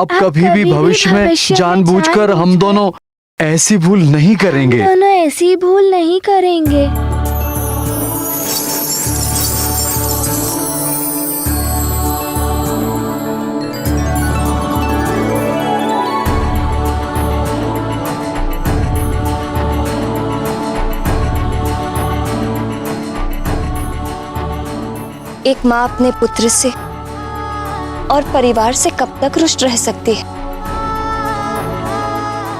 अब कभी भी भविष्य में जानबूझकर हम दोनों ऐसी भूल नहीं करेंगे। दोनों ऐसी भूल नहीं करेंगे। एक माँ अपने पुत्र से और परिवार से कब तक रुष्ट रह सकती है,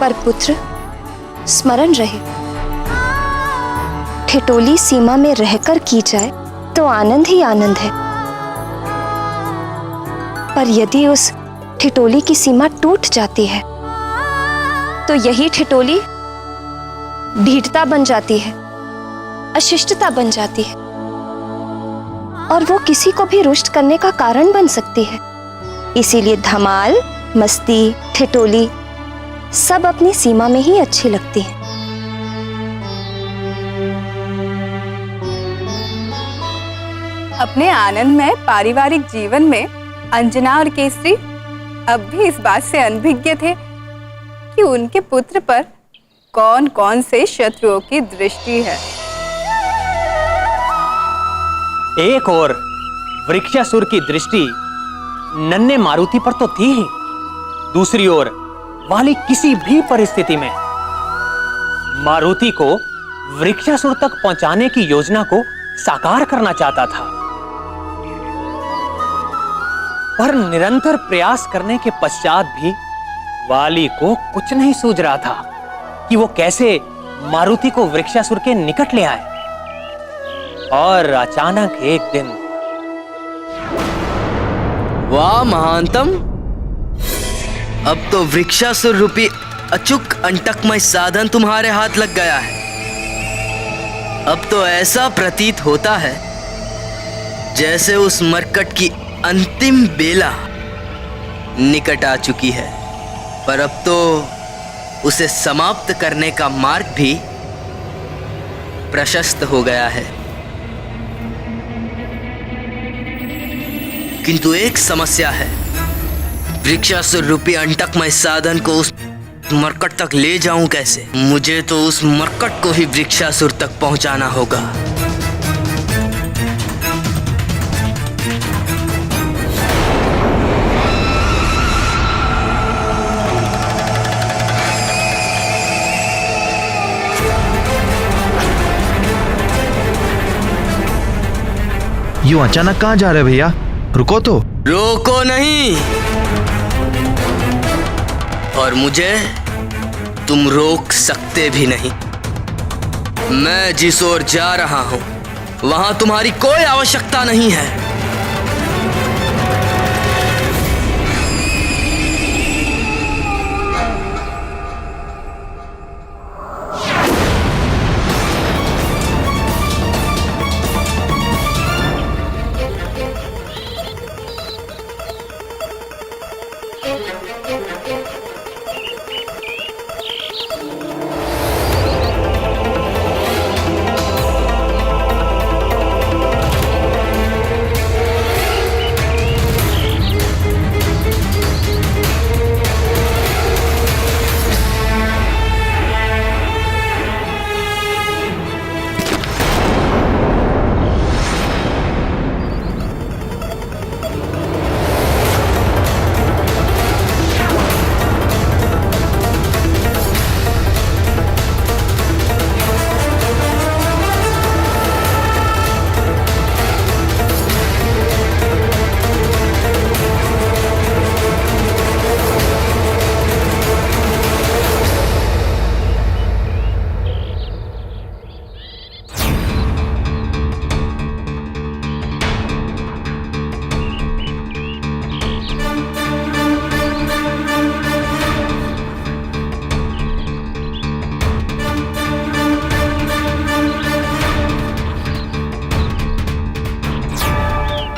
पर पुत्र स्मरण रहे। ठिठोली सीमा में रहकर की जाए तो आनंद ही आनंद है, पर यदि उस ठिठोली की सीमा टूट जाती है तो यही ठिठोली ढीठता बन जाती है, अशिष्टता बन जाती है, और वो किसी को भी रुष्ट करने का कारण बन सकती है। इसीलिए धमाल, मस्ती, ठिठोली सब अपनी सीमा में ही अच्छी लगती है। अपने आनंदमय पारिवारिक जीवन में अंजना और केसरी अब भी इस बात से अनभिज्ञ थे कि उनके पुत्र पर कौन कौन से शत्रुओं की दृष्टि है। एक और वृक्षासुर की दृष्टि नन्हे मारुति पर तो थी ही, दूसरी ओर वाली किसी भी परिस्थिति में मारुति को वृक्षासुर तक पहुंचाने की योजना को साकार करना चाहता था, पर निरंतर प्रयास करने के पश्चात भी वाली को कुछ नहीं सूझ रहा था कि वो कैसे मारुति को वृक्षासुर के निकट ले आए। और अचानक एक दिन, वाह महानतम, अब तो वृक्षासुर रूपी अचूक अंटकमय साधन तुम्हारे हाथ लग गया है। अब तो ऐसा प्रतीत होता है जैसे उस मरकट की अंतिम बेला निकट आ चुकी है, पर अब तो उसे समाप्त करने का मार्ग भी प्रशस्त हो गया है। किंतु एक समस्या है, वृक्षासुर रूपी अंटकमय साधन को उस मरकट तक ले जाऊं कैसे? मुझे तो उस मरकट को ही वृक्षासुर तक पहुंचाना होगा। यूं अचानक कहां जा रहे भैया? रुको तो। रोको नहीं, और मुझे तुम रोक सकते भी नहीं। मैं जिस ओर जा रहा हूं वहां तुम्हारी कोई आवश्यकता नहीं है।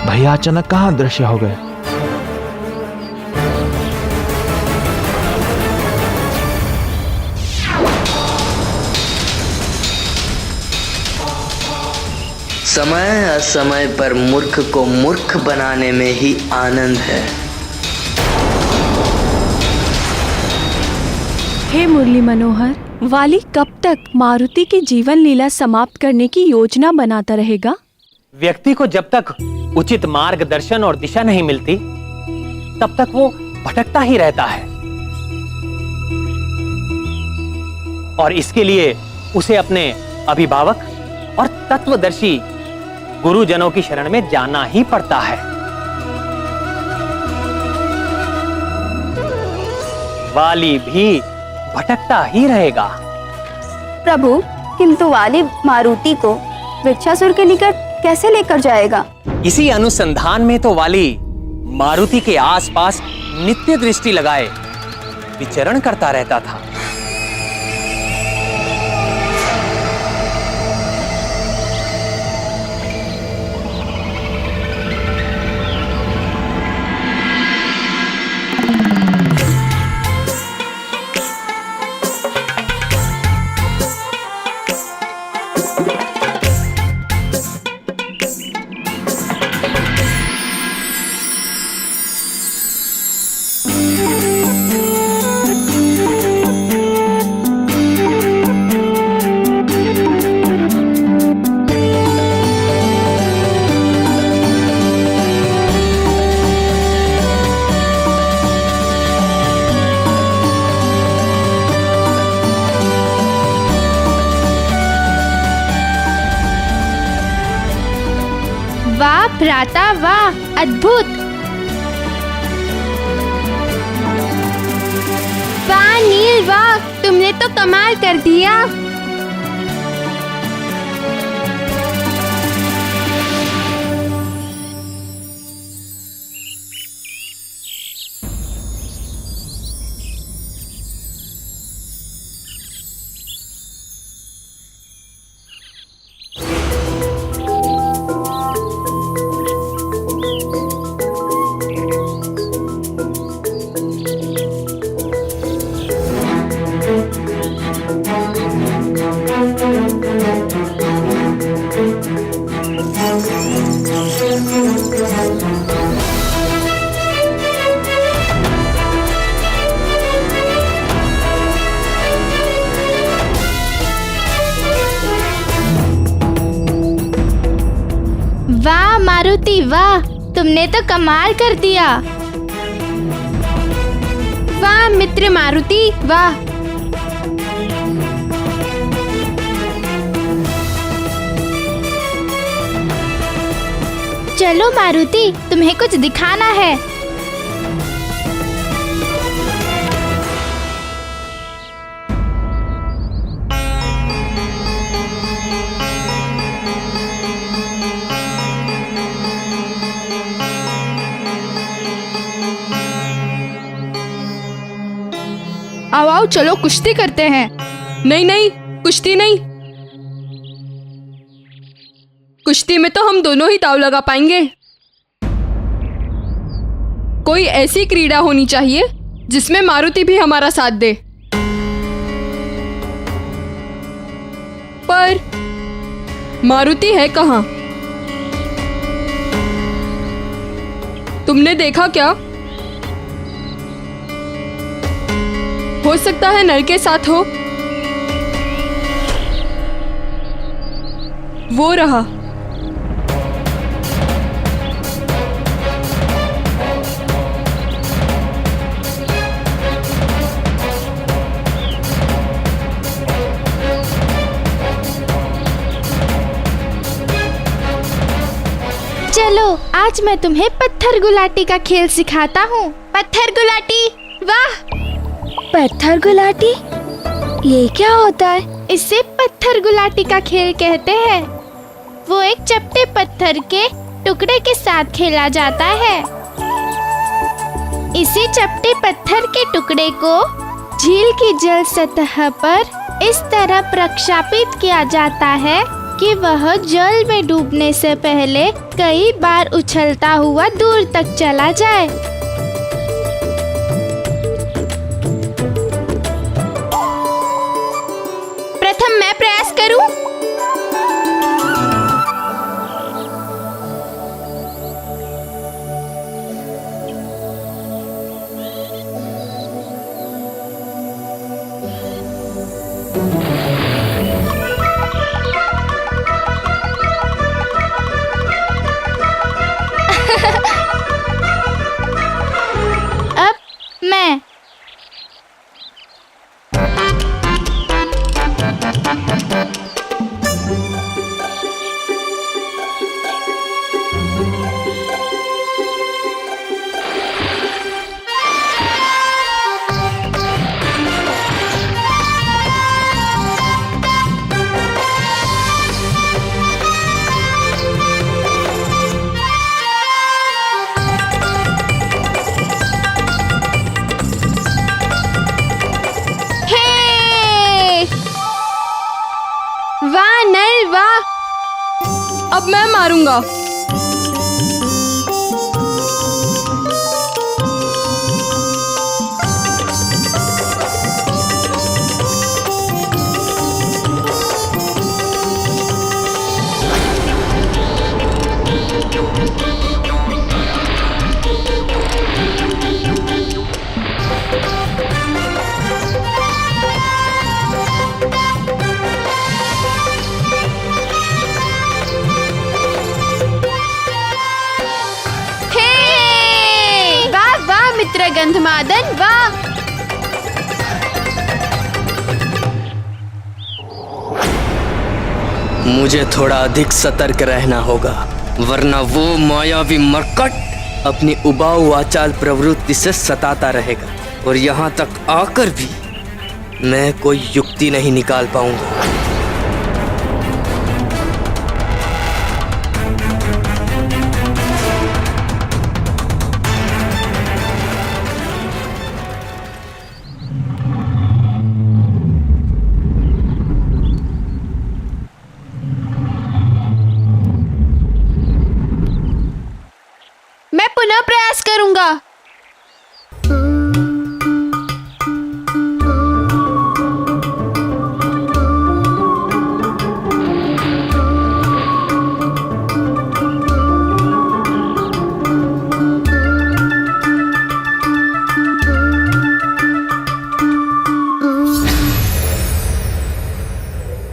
भैया अचानक कहां दृश्य हो गए? समय असमय पर मूर्ख को मूर्ख बनाने में ही आनंद है। हे मुरली मनोहर, वाली कब तक मारुति की जीवन लीला समाप्त करने की योजना बनाता रहेगा? व्यक्ति को जब तक उचित मार्गदर्शन और दिशा नहीं मिलती, तब तक वो भटकता ही रहता है। और इसके लिए उसे अपने अभिभावक और तत्वदर्शी गुरुजनों की शरण में जाना ही पड़ता है। वाली भी भटकता ही रहेगा। प्रभु, किंतु वाली मारुति को वृक्षासुर के निकट कैसे लेकर जाएगा? इसी अनुसंधान में तो वाली मारुति के आसपास नित्य दृष्टि लगाए विचरण करता रहता था। वाह भ्राता वाह, अद्भुत। वाह नील वाह, तुमने तो कमाल कर दिया। वाह मारुति वाह, तुमने तो कमाल कर दिया। वाह मित्र मारुति वाह। चलो मारुति, तुम्हें कुछ दिखाना है। आओ आओ चलो कुश्ती करते हैं। नहीं नहीं, कुश्ती नहीं। कुश्ती में तो हम दोनों ही दांव लगा पाएंगे। कोई ऐसी क्रीड़ा होनी चाहिए जिसमें मारुति भी हमारा साथ दे। पर मारुति है कहाँ? तुमने देखा क्या? हो सकता है नल के साथ हो। वो रहा। चलो आज मैं तुम्हें पत्थर गुलाटी का खेल सिखाता हूँ। पत्थर गुलाटी वाह। पत्थर गुलाटी, ये क्या होता है? इसे पत्थर गुलाटी का खेल कहते हैं। वो एक चपटे पत्थर के टुकड़े के साथ खेला जाता है। इसी चपटे पत्थर के टुकड़े को झील की जल सतह पर इस तरह प्रक्षापित किया जाता है कि वह जल में डूबने से पहले कई बार उछलता हुआ दूर तक चला जाए। प्रथम मैं प्रयास करूं? मैं। वाह नल वाह। अब मैं मारूंगा। मित्र गंधमादन वाह। मुझे थोड़ा अधिक सतर्क रहना होगा, वरना वो मायावी मरकट अपनी उबाऊ आचाल प्रवृत्ति से सताता रहेगा और यहाँ तक आकर भी मैं कोई युक्ति नहीं निकाल पाऊंगा। मैं पुनः प्रयास करूंगा।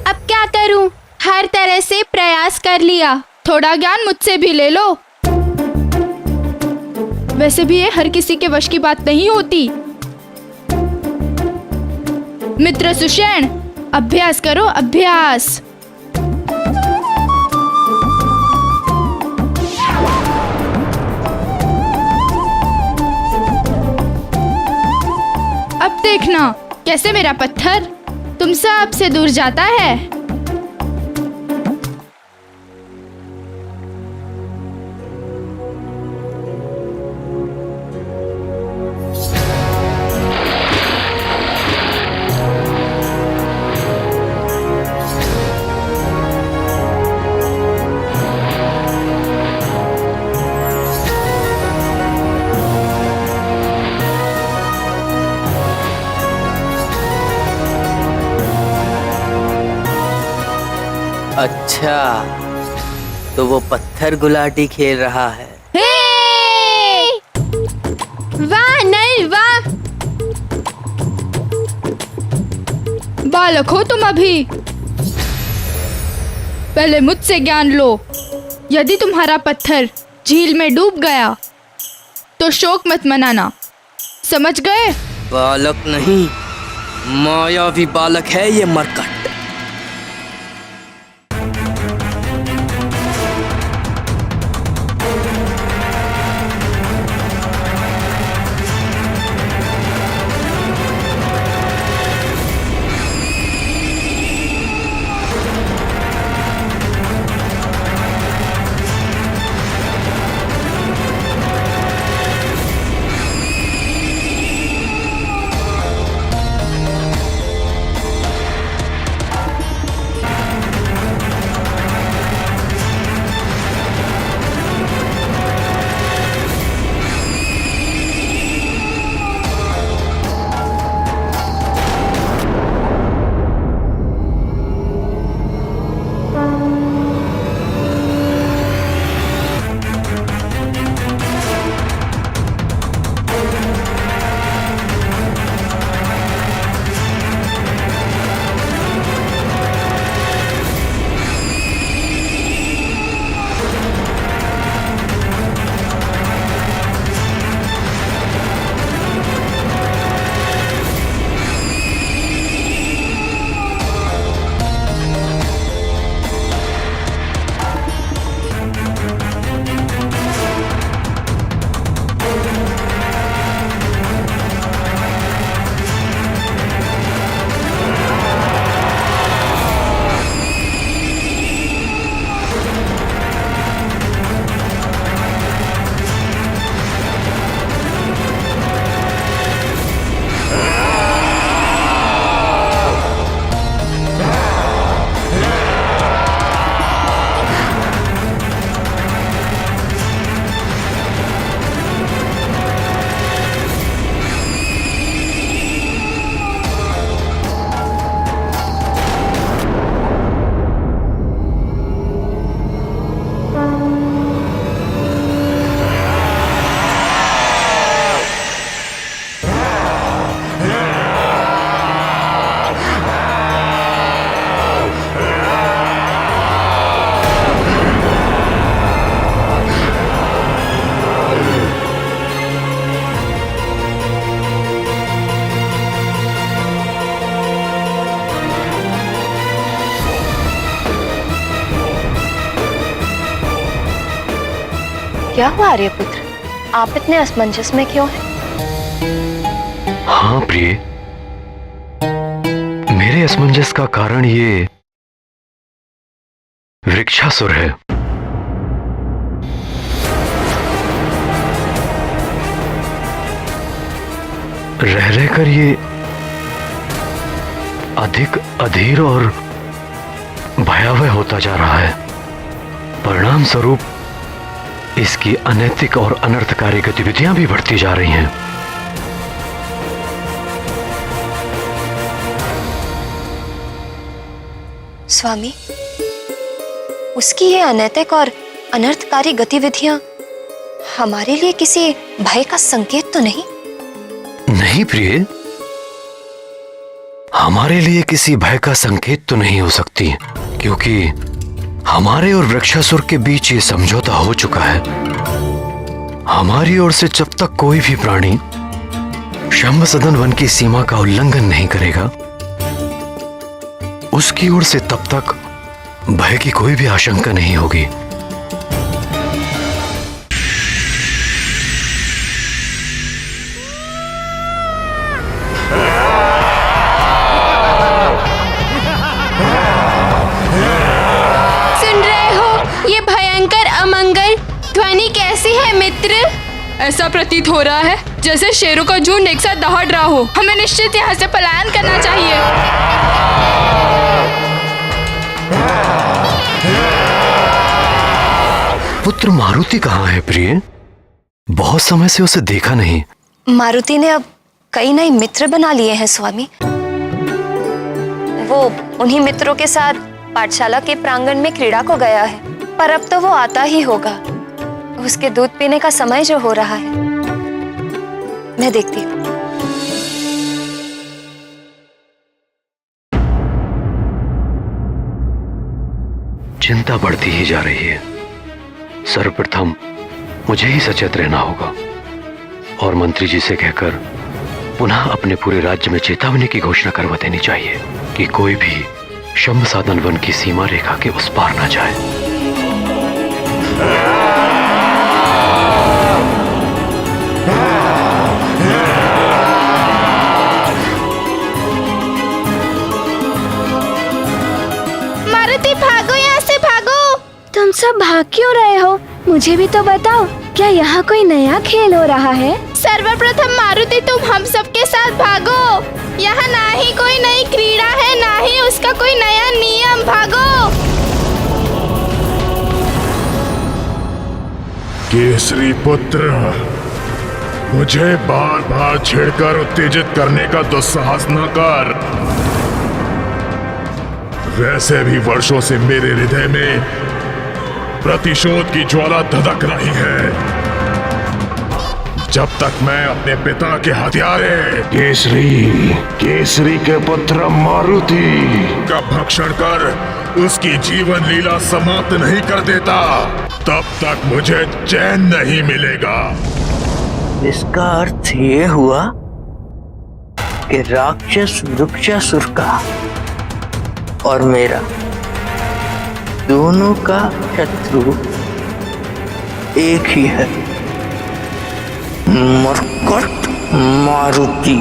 अब क्या करूं? हर तरह से प्रयास कर लिया। थोड़ा ज्ञान मुझसे भी ले लो। वैसे भी ये हर किसी के वश की बात नहीं होती। मित्र सुषेण, अभ्यास करो अभ्यास। अब देखना कैसे मेरा पत्थर तुम सब से दूर जाता है। अच्छा, तो वो पत्थर गुलाटी खेल रहा है। वाह नल वाह। बालक हो तुम अभी। पहले मुझसे ज्ञान लो। यदि तुम्हारा पत्थर झील में डूब गया तो शोक मत मनाना, समझ गए? बालक नहीं, मायावी बालक है ये मरकट। क्या हुआ आर्यपुत्र, आप इतने असमंजस में क्यों हैं? हाँ प्रिय, मेरे असमंजस का कारण ये वृक्षासुर है। रह रहकर ये अधिक अधीर और भयावह होता जा रहा है। परिणाम स्वरूप इसकी अनैतिक और अनर्थकारी गतिविधियां भी बढ़ती जा रही हैं। स्वामी, उसकी ये अनैतिक और अनर्थकारी गतिविधियां हमारे लिए किसी भय का संकेत तो नहीं? नहीं प्रिय, हमारे लिए किसी भय का संकेत तो नहीं हो सकती, क्योंकि हमारे और वृक्षासुर के बीच ये समझौता हो चुका है। हमारी ओर से जब तक कोई भी प्राणी शंभ सदन वन की सीमा का उल्लंघन नहीं करेगा, उसकी ओर से तब तक भय की कोई भी आशंका नहीं होगी। ये भयंकर अमंगल ध्वनि कैसी है मित्र? ऐसा प्रतीत हो रहा है जैसे शेरों का झुंड एक साथ दहाड़ रहा हो। हमें निश्चित यहाँ से पलायन करना चाहिए। पुत्र मारुति कहाँ है प्रिय? बहुत समय से उसे देखा नहीं। मारुति ने अब कई नए मित्र बना लिए हैं स्वामी। वो उन्हीं मित्रों के साथ पाठशाला के प्रांगण में क्रीड़ा को गया है, पर अब तो वो आता ही होगा। उसके दूध पीने का समय जो हो रहा है, मैं देखती हूँ। चिंता बढ़ती ही जा रही है। सर्वप्रथम मुझे ही सचेत रहना होगा और मंत्री जी से कहकर पुनः अपने पूरे राज्य में चेतावनी की घोषणा करवा देनी चाहिए कि कोई भी शंभ साधन वन की सीमा रेखा के उस पार ना जाए। मारुति भागो, यहाँ से भागो। तुम सब भाग क्यों रहे हो? मुझे भी तो बताओ, क्या यहाँ कोई नया खेल हो रहा है? सर्वप्रथम मारुति तुम हम सबके साथ भागो। यहाँ ना ही कोई नई क्रीड़ा है, ना ही उसका कोई नया नियम। भागो। केसरी पुत्र, मुझे बार बार छेड़कर उत्तेजित करने का दुस्साहस न कर। वैसे भी वर्षों से मेरे हृदय में प्रतिशोध की ज्वाला धधक रही है। जब तक मैं अपने पिता के हत्यारे केसरी के पुत्र मारुति का भक्षण कर उसकी जीवन लीला समाप्त नहीं कर देता, तब तक मुझे चैन नहीं मिलेगा। इसका अर्थ ये हुआ कि राक्षस वृक्षासुर का और मेरा दोनों का शत्रु एक ही है, मरकट मारुति।